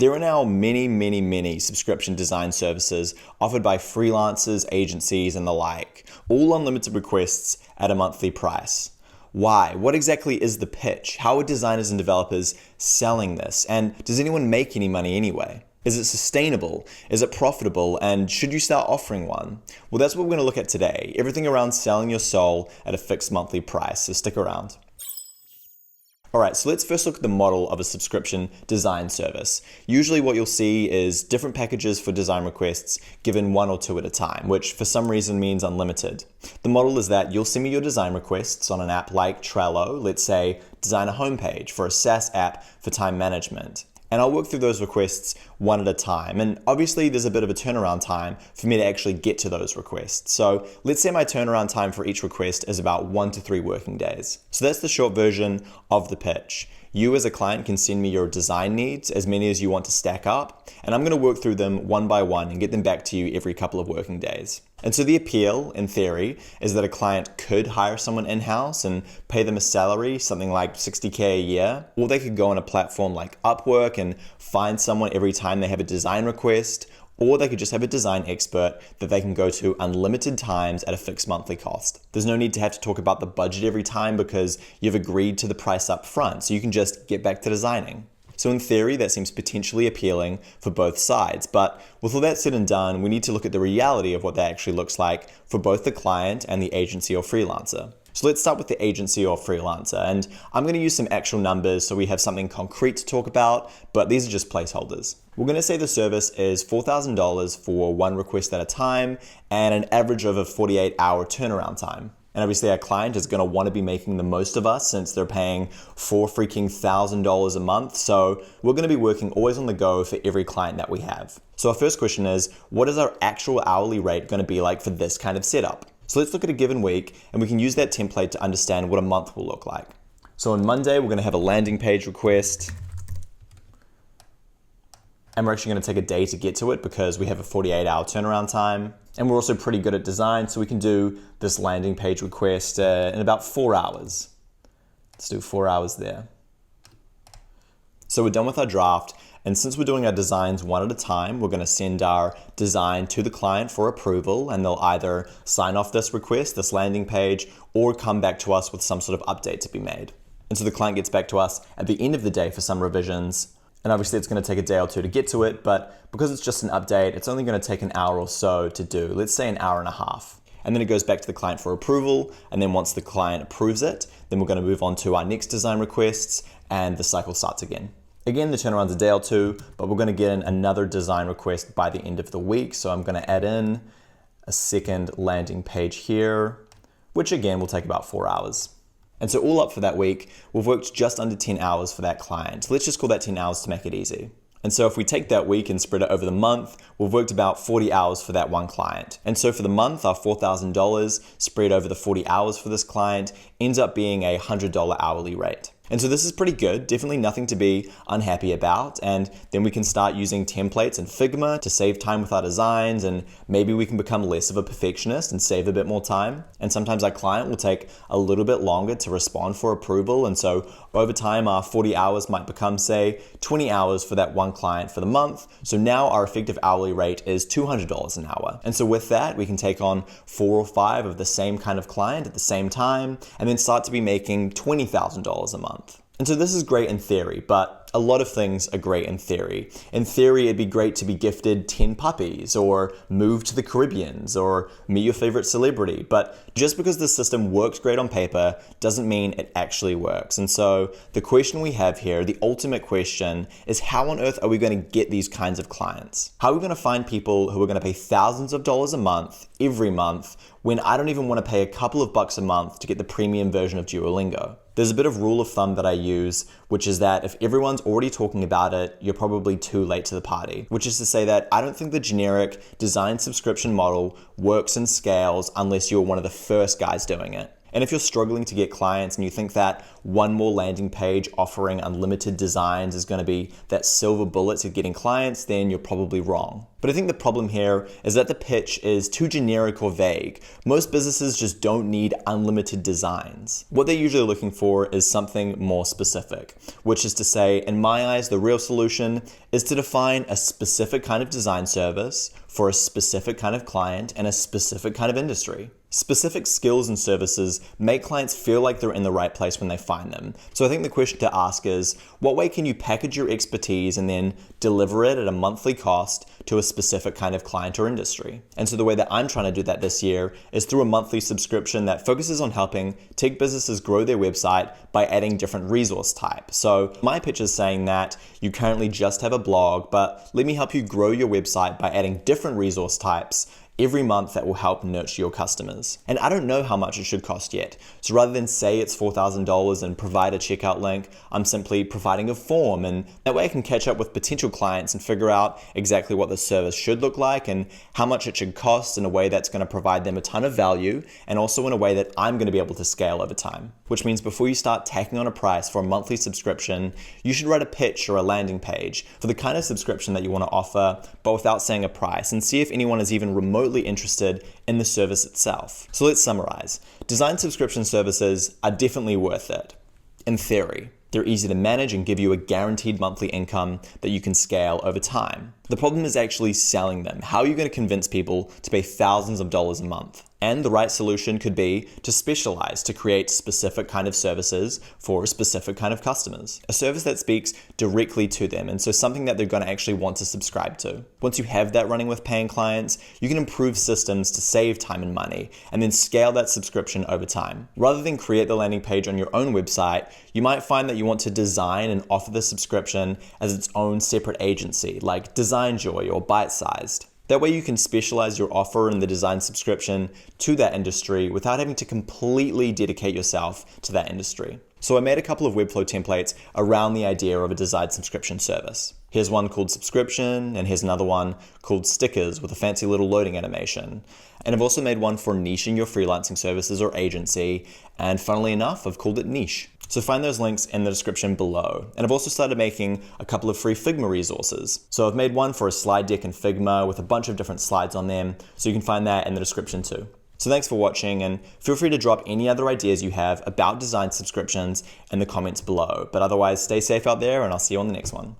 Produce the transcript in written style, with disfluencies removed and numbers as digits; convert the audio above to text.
There are now many subscription design services offered by freelancers, agencies, and the like, all unlimited requests at a monthly price. Why? What exactly is the pitch? How are designers and developers selling this? And does anyone make any money anyway? Is it sustainable? Is it profitable? And should you start offering one? Well, that's what we're going to look at today. Everything around selling your soul at a fixed monthly price, so stick around. Alright, so let's first look at the model of a subscription design service. Usually what you'll see is different packages for design requests given 1 or 2 at a time, which for some reason means unlimited. The model is that you'll send me your design requests on an app like Trello, let's say design a homepage for a SaaS app for time management. And I'll work through those requests one at a time. And obviously there's a bit of a turnaround time for me to actually get to those requests. So let's say my turnaround time for each request is about 1 to 3 working days. So that's the short version of the pitch. You as a client can send me your design needs, as many as you want to stack up, and I'm going to work through them one by one and get them back to you every couple of working days. And so the appeal, in theory, is that a client could hire someone in-house and pay them a salary, something like $60K a year, or they could go on a platform like Upwork and find someone every time they have a design request, or they could just have a design expert that they can go to unlimited times at a fixed monthly cost. There's no need to have to talk about the budget every time because you've agreed to the price up front, so you can just get back to designing. So in theory, that seems potentially appealing for both sides, but with all that said and done, we need to look at the reality of what that actually looks like for both the client and the agency or freelancer. So let's start with the agency or freelancer, and I'm going to use some actual numbers so we have something concrete to talk about, but these are just placeholders. We're going to say the service is $4,000 for 1 request at a time and an average of a 48-hour turnaround time. And obviously our client is going to want to be making the most of us since they're paying $4,000 a month. So we're going to be working always on the go for every client that we have. So our first question is, what is our actual hourly rate going to be like for this kind of setup? So let's look at a given week and we can use that template to understand what a month will look like. So on Monday, we're going to have a landing page request. And we're actually going to take a day to get to it because we have a 48-hour turnaround time. And we're also pretty good at design, so we can do this landing page request in about 4 hours. Let's do 4 hours there. So we're done with our draft, and since we're doing our designs one at a time, we're going to send our design to the client for approval, and they'll either sign off this request, this landing page, or come back to us with some sort of update to be made. And so the client gets back to us at the end of the day for some revisions. And obviously it's going to take a day or 2 to get to it, but because it's just an update, it's only going to take an hour or so to do. Let's say an hour and a half. And then it goes back to the client for approval. And then once the client approves it, then we're going to move on to our next design requests and the cycle starts again. Again, the turnaround's a day or 2, but we're going to get in another design request by the end of the week. So I'm going to add in a second landing page here, which again will take about 4 hours. And so all up for that week, we've worked just under 10 hours for that client. Let's just call that 10 hours to make it easy. And so if we take that week and spread it over the month, we've worked about 40 hours for that one client. And so for the month, our $4,000 spread over the 40 hours for this client ends up being a $100 hourly rate. And so this is pretty good, definitely nothing to be unhappy about. And then we can start using templates and Figma to save time with our designs, and maybe we can become less of a perfectionist and save a bit more time. And sometimes our client will take a little bit longer to respond for approval. And so over time, our 40 hours might become, say, 20 hours for that one client for the month. So now our effective hourly rate is $200 an hour. And so with that, we can take on 4 or 5 of the same kind of client at the same time, and then start to be making $20,000 a month. And so this is great in theory, but a lot of things are great in theory. In theory, it'd be great to be gifted 10 puppies or move to the Caribbeans or meet your favorite celebrity. But just because the system works great on paper doesn't mean it actually works. And so the question we have here, the ultimate question, is how on earth are we going to get these kinds of clients? How are we going to find people who are going to pay thousands of dollars a month, every month, when I don't even want to pay a couple of bucks a month to get the premium version of Duolingo? There's a bit of rule of thumb that I use, which is that if everyone's already talking about it, you're probably too late to the party. Which is to say that I don't think the generic design subscription model works and scales unless you're one of the first guys doing it. And if you're struggling to get clients and you think that one more landing page offering unlimited designs is going to be that silver bullet to getting clients, then you're probably wrong. But I think the problem here is that the pitch is too generic or vague. Most businesses just don't need unlimited designs. What they're usually looking for is something more specific, which is to say, in my eyes, the real solution is to define a specific kind of design service for a specific kind of client and a specific kind of industry. Specific skills and services make clients feel like they're in the right place when they find them. So I think the question to ask is, what way can you package your expertise and then deliver it at a monthly cost to a specific kind of client or industry? And so the way that I'm trying to do that this year is through a monthly subscription that focuses on helping tech businesses grow their website by adding different resource types. So my pitch is saying that you currently just have a blog, but let me help you grow your website by adding different resource types every month that will help nurture your customers. And I don't know how much it should cost yet. So rather than say it's $4,000 and provide a checkout link, I'm simply providing a form, and that way I can catch up with potential clients and figure out exactly what the service should look like and how much it should cost in a way that's going to provide them a ton of value and also in a way that I'm going to be able to scale over time. Which means before you start tacking on a price for a monthly subscription, you should write a pitch or a landing page for the kind of subscription that you want to offer, but without saying a price, and see if anyone is even remotely interested in the service itself. So let's summarize. Design subscription services are definitely worth it. In theory, they're easy to manage and give you a guaranteed monthly income that you can scale over time. The problem is actually selling them. How are you going to convince people to pay thousands of dollars a month? And the right solution could be to specialize, to create specific kind of services for a specific kind of customers. A service that speaks directly to them, and so something that they're going to actually want to subscribe to. Once you have that running with paying clients, you can improve systems to save time and money, and then scale that subscription over time. Rather than create the landing page on your own website, you might find that you want to design and offer the subscription as its own separate agency, like DesignJoy or Bytesized. That way you can specialize your offer in the design subscription to that industry without having to completely dedicate yourself to that industry. So I made a couple of Webflow templates around the idea of a design subscription service. Here's one called Subscription, and here's another one called Stickers with a fancy little loading animation. And I've also made one for niching your freelancing services or agency, and funnily enough, I've called it Niche. So find those links in the description below. And I've also started making a couple of free Figma resources. So I've made one for a slide deck in Figma with a bunch of different slides on them, so you can find that in the description too. So thanks for watching, and feel free to drop any other ideas you have about design subscriptions in the comments below. But otherwise, stay safe out there, and I'll see you on the next one.